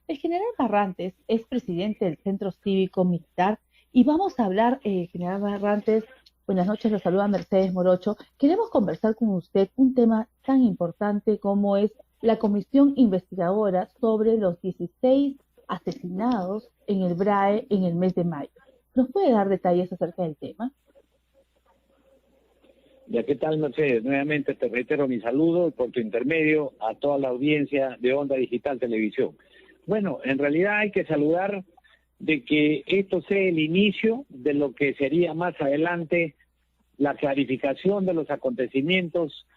El general Barrantes es presidente del Centro Cívico Militar y vamos a hablar, general Barrantes, buenas noches, lo saluda Mercedes Morocho. Queremos conversar con usted un tema tan importante como es la comisión investigadora sobre los 16 asesinados en el BRAE en el mes de mayo. ¿Nos puede dar detalles acerca del tema? Ya, ¿qué tal, Mercedes? Nuevamente te reitero mi saludo por tu intermedio a toda la audiencia de Onda Digital Televisión. Bueno, en realidad hay que saludar de que esto sea el inicio de lo que sería más adelante la clarificación de los acontecimientos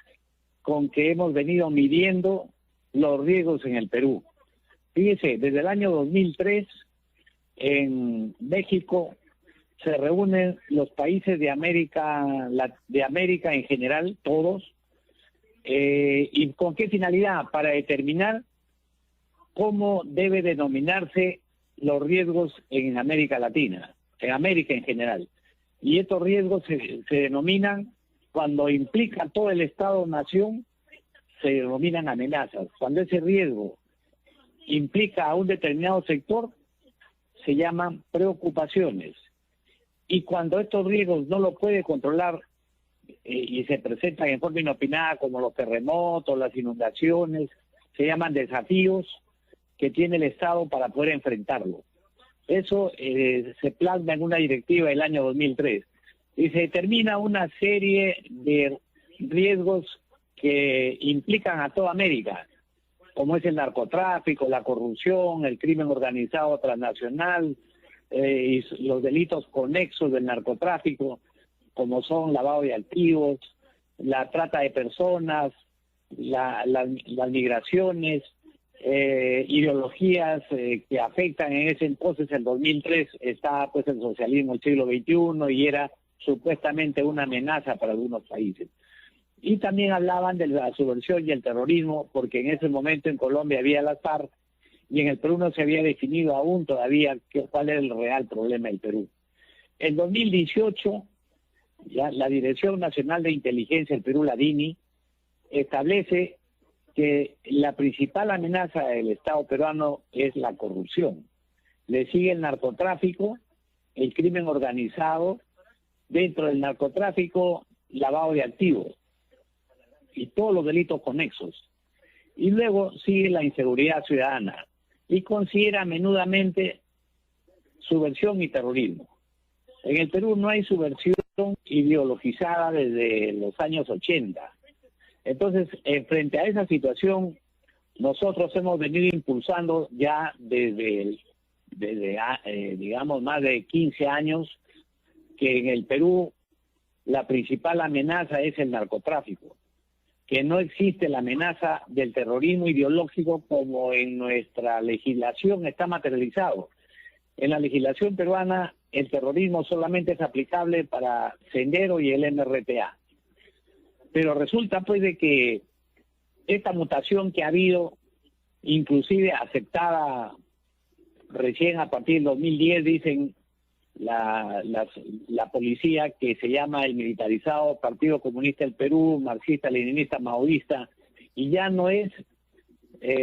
con que hemos venido midiendo los riesgos en el Perú. Fíjese, desde el año 2003 en México se reúnen los países de América en general, todos, ¿y con qué finalidad? Para determinar cómo debe denominarse los riesgos en América Latina, en América en general. Y estos riesgos se denominan, cuando implica todo el Estado-nación, se denominan amenazas. Cuando ese riesgo implica a un determinado sector, se llaman preocupaciones. Y cuando estos riesgos no lo puede controlar y se presentan en forma inopinada, como los terremotos, las inundaciones, se llaman desafíos que tiene el Estado para poder enfrentarlo. Eso se plasma en una directiva del año 2003 y se determina una serie de riesgos que implican a toda América, como es el narcotráfico, la corrupción, el crimen organizado transnacional, y los delitos conexos del narcotráfico, como son lavado de activos, la trata de personas, las migraciones, ideologías que afectan. En ese entonces, en 2003, estaba pues el socialismo del siglo XXI y era supuestamente una amenaza para algunos países. Y también hablaban de la subversión y el terrorismo, porque en ese momento en Colombia había las FARC, y en el Perú no se había definido aún todavía cuál era el real problema del Perú. En 2018, ya la Dirección Nacional de Inteligencia del Perú, la DINI, establece que la principal amenaza del Estado peruano es la corrupción. Le sigue el narcotráfico, el crimen organizado, dentro del narcotráfico, lavado de activos y todos los delitos conexos. Y luego sigue la inseguridad ciudadana y considera menudamente subversión y terrorismo. En el Perú no hay subversión ideologizada desde los años 80. Entonces, frente a esa situación, nosotros hemos venido impulsando ya desde digamos, más de 15 años, que en el Perú la principal amenaza es el narcotráfico, que no existe la amenaza del terrorismo ideológico como en nuestra legislación está materializado. En la legislación peruana, el terrorismo solamente es aplicable para Sendero y el MRTA. Pero resulta pues de que esta mutación que ha habido, inclusive aceptada recién a partir del 2010, dicen la policía, que se llama el militarizado Partido Comunista del Perú, marxista, leninista, maoísta, y ya no es,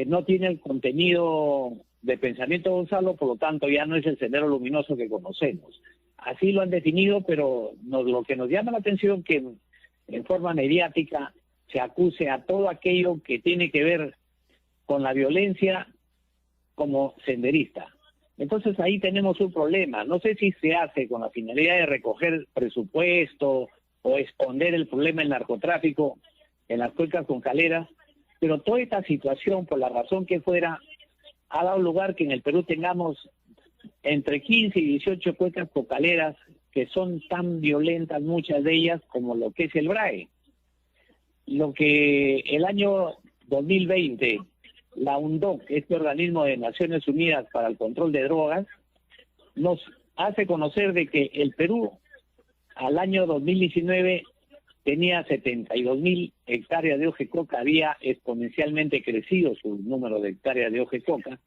no tiene el contenido de pensamiento Gonzalo, por lo tanto ya no es el sendero luminoso que conocemos. Así lo han definido, pero lo que nos llama la atención que en forma mediática se acuse a todo aquello que tiene que ver con la violencia como senderista. Entonces ahí tenemos un problema. No sé si se hace con la finalidad de recoger presupuesto o esconder el problema del narcotráfico en las cuencas concaleras, pero toda esta situación, por la razón que fuera, ha dado lugar que en el Perú tengamos entre 15 y 18 cuencas concaleras que son tan violentas, muchas de ellas, como lo que es el BRAE. Lo que el año 2020... la UNDOC, este organismo de Naciones Unidas para el Control de Drogas, nos hace conocer de que el Perú al año 2019 tenía 72.000 hectáreas de hoja de coca, había exponencialmente crecido su número de hectáreas de hoja de coca,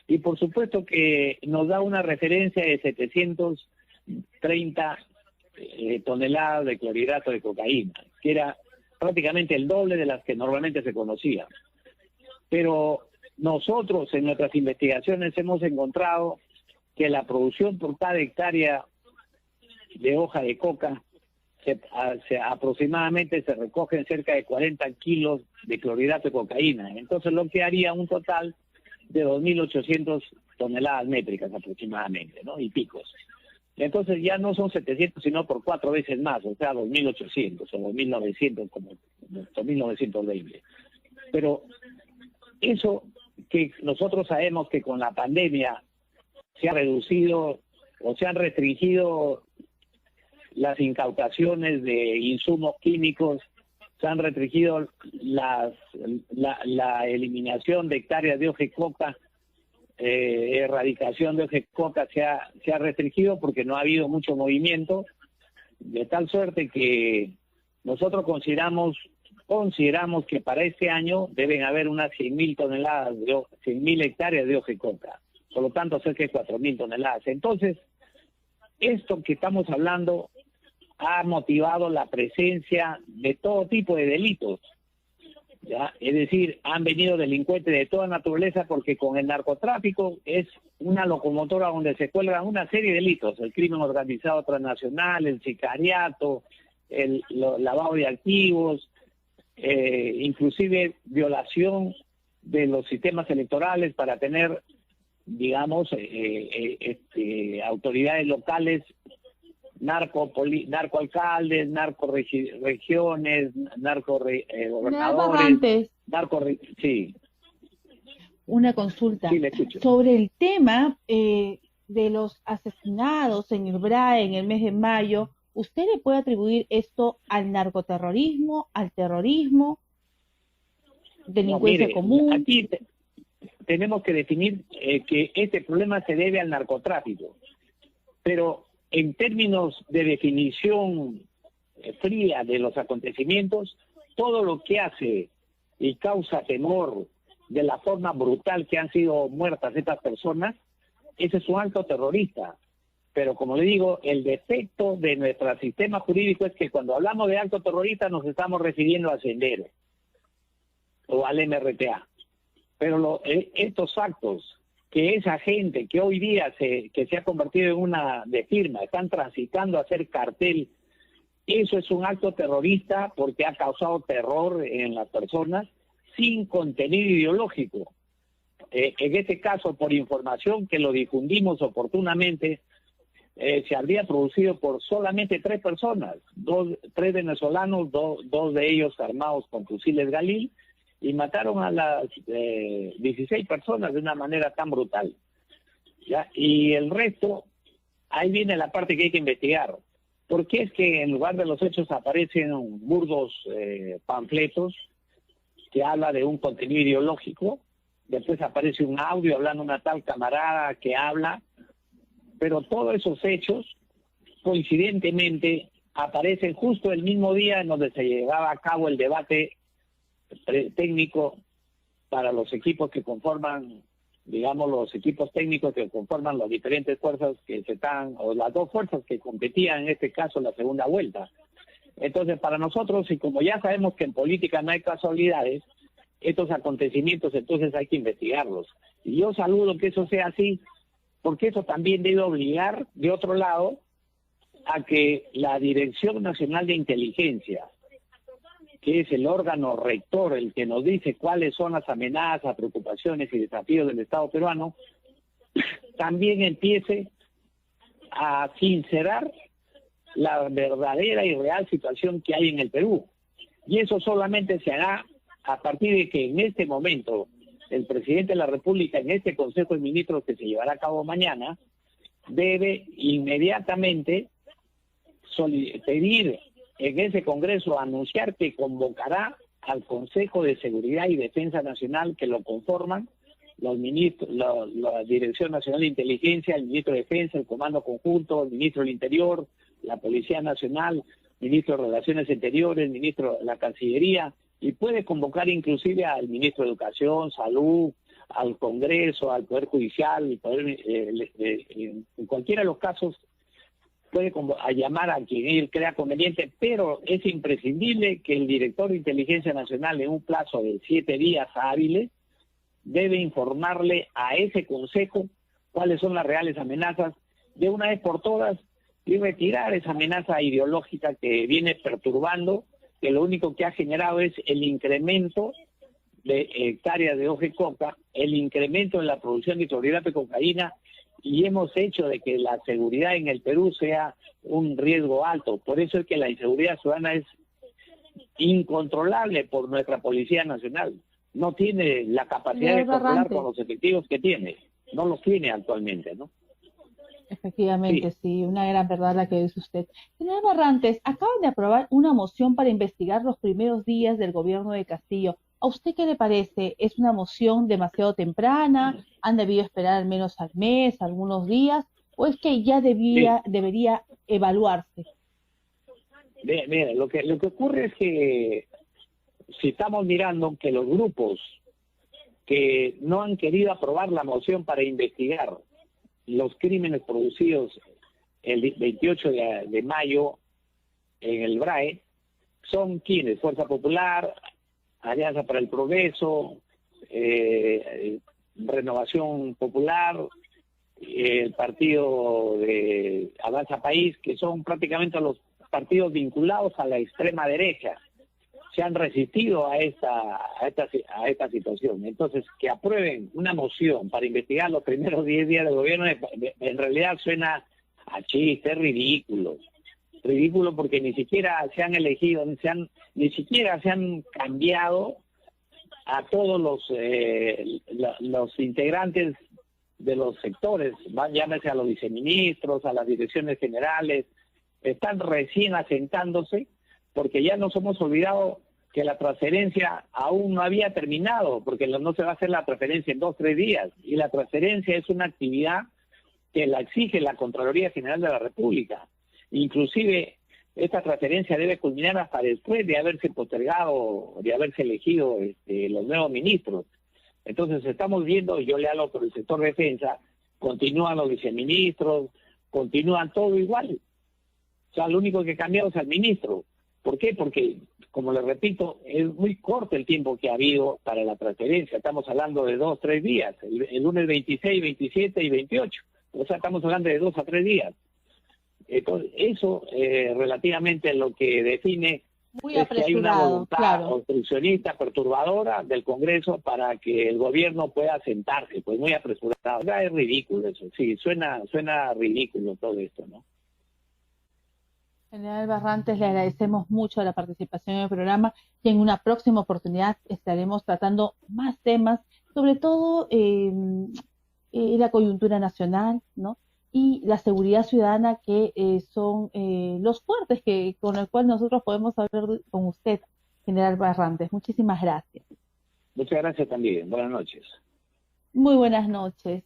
y por supuesto que nos da una referencia de 730 toneladas de clorhidrato de cocaína, que era prácticamente el doble de las que normalmente se conocían. Pero nosotros en nuestras investigaciones hemos encontrado que la producción por cada hectárea de hoja de coca aproximadamente se recogen cerca de 40 kilos de clorhidrato de cocaína. Entonces lo que haría un total de 2.800 toneladas métricas aproximadamente, ¿no? Y picos. Entonces ya no son 700, sino por 4 veces más, o sea, 2.800 o 2.900, como 2.920. Pero eso que nosotros sabemos que con la pandemia se ha reducido o se han restringido las incautaciones de insumos químicos, se han restringido la eliminación de hectáreas de hoja de coca, erradicación de hoja de coca se ha restringido porque no ha habido mucho movimiento, de tal suerte que nosotros consideramos que para este año deben haber unas 100.000 toneladas, 100.000 hectáreas de hoja de coca, por lo tanto cerca de 4.000 toneladas. Entonces, esto que estamos hablando ha motivado la presencia de todo tipo de delitos, ¿ya? Es decir, han venido delincuentes de toda naturaleza porque con el narcotráfico es una locomotora donde se cuelgan una serie de delitos, el crimen organizado transnacional, el sicariato, el lavado de activos, inclusive violación de los sistemas electorales para tener, digamos, autoridades locales, narcoalcaldes, narcoregiones, gobernadores, sí. Una consulta Sí, le escucho. sobre el tema de los asesinados en Irbray en el mes de mayo. ¿Usted le puede atribuir esto al narcoterrorismo, al terrorismo, delincuencia común? Aquí tenemos que definir que este problema se debe al narcotráfico, pero en términos de definición fría de los acontecimientos, todo lo que hace y causa temor de la forma brutal que han sido muertas estas personas, ese es un acto terrorista. Pero como le digo, el defecto de nuestro sistema jurídico es que cuando hablamos de acto terrorista nos estamos refiriendo al Sendero o al MRTA. Pero estos actos que esa gente que hoy día que se ha convertido en una de firma, están transitando a ser cartel, eso es un acto terrorista porque ha causado terror en las personas sin contenido ideológico. En este caso, por información que lo difundimos oportunamente, se habría producido por solamente 3 personas, 3 venezolanos, dos de ellos armados con fusiles Galil, y mataron a las 16 personas de una manera tan brutal, ¿ya? Y el resto, ahí viene la parte que hay que investigar. ¿Por qué es que en lugar de los hechos aparecen burdos panfletos que habla de un contenido ideológico? Después aparece un audio hablando una tal camarada que habla, pero todos esos hechos, coincidentemente, aparecen justo el mismo día en donde se llevaba a cabo el debate técnico para los equipos que conforman, digamos, los equipos técnicos que conforman las diferentes fuerzas o las 2 fuerzas que competían en este caso en la segunda vuelta. Entonces, para nosotros, y como ya sabemos que en política no hay casualidades, estos acontecimientos entonces hay que investigarlos. Y yo saludo que eso sea así, porque eso también debe obligar, de otro lado, a que la Dirección Nacional de Inteligencia, que es el órgano rector, el que nos dice cuáles son las amenazas, preocupaciones y desafíos del Estado peruano, también empiece a sincerar la verdadera y real situación que hay en el Perú. Y eso solamente se hará a partir de que en este momento el presidente de la República, en este Consejo de Ministros que se llevará a cabo mañana, debe inmediatamente pedir en ese Congreso, anunciar que convocará al Consejo de Seguridad y Defensa Nacional, que lo conforman los ministros, la Dirección Nacional de Inteligencia, el ministro de Defensa, el Comando Conjunto, el ministro del Interior, la Policía Nacional, ministro de Relaciones Exteriores, el ministro de la Cancillería, y puede convocar inclusive al ministro de Educación, Salud, al Congreso, al Poder Judicial, en cualquiera de los casos puede llamar a quien él crea conveniente, pero es imprescindible que el director de Inteligencia Nacional en un plazo de 7 días hábiles debe informarle a ese consejo cuáles son las reales amenazas de una vez por todas y retirar esa amenaza ideológica que viene perturbando, que lo único que ha generado es el incremento de hectáreas de hoja de coca, el incremento en la producción de clorhidrato de cocaína, y hemos hecho de que la seguridad en el Perú sea un riesgo alto. Por eso es que la inseguridad ciudadana es incontrolable por nuestra Policía Nacional. No tiene la capacidad de controlar con los efectivos que tiene. No los tiene actualmente, ¿no? Efectivamente, sí, una gran verdad la que dice usted. General Barrantes, acaban de aprobar una moción para investigar los primeros días del gobierno de Castillo. ¿A usted qué le parece? ¿Es una moción demasiado temprana? ¿Han debido esperar al menos al mes, algunos días? ¿O es que ya debería evaluarse? Mira, lo que ocurre es que si estamos mirando que los grupos que no han querido aprobar la moción para investigar los crímenes producidos el 28 de mayo en el BRAE, son quienes: Fuerza Popular, Alianza para el Progreso, Renovación Popular, el partido de Avanza País, que son prácticamente los partidos vinculados a la extrema derecha. Se han resistido a esta situación. Entonces, que aprueben una moción para investigar los primeros 10 días del gobierno, en realidad suena a chiste, es ridículo. Ridículo porque ni siquiera se han elegido, ni siquiera se han cambiado a todos los integrantes de los sectores, llámese a los viceministros, a las direcciones generales, están recién asentándose, porque ya nos hemos olvidado que la transferencia aún no había terminado, porque no se va a hacer la transferencia en 2 o 3 días, y la transferencia es una actividad que la exige la Contraloría General de la República. Inclusive, esta transferencia debe culminar hasta después de haberse postergado, de haberse elegido los nuevos ministros. Entonces estamos viendo, yo le hablo por el sector defensa, continúan los viceministros, continúan todo igual. O sea, lo único que ha cambiado es al ministro. ¿Por qué? Porque, como les repito, es muy corto el tiempo que ha habido para la transferencia. Estamos hablando de 2 o 3 días, el lunes 26, 27 y 28. O sea, estamos hablando de 2 a 3 días. Entonces, eso relativamente lo que define es que hay una voluntad obstruccionista, perturbadora del Congreso para que el gobierno pueda sentarse, pues muy apresurado. Ya es ridículo eso, sí, suena ridículo todo esto, ¿no? General Barrantes, le agradecemos mucho la participación en el programa y en una próxima oportunidad estaremos tratando más temas, sobre todo la coyuntura nacional, ¿no? Y la seguridad ciudadana, que son los fuertes con el cual nosotros podemos hablar con usted, General Barrantes. Muchísimas gracias. Muchas gracias también. Buenas noches. Muy buenas noches.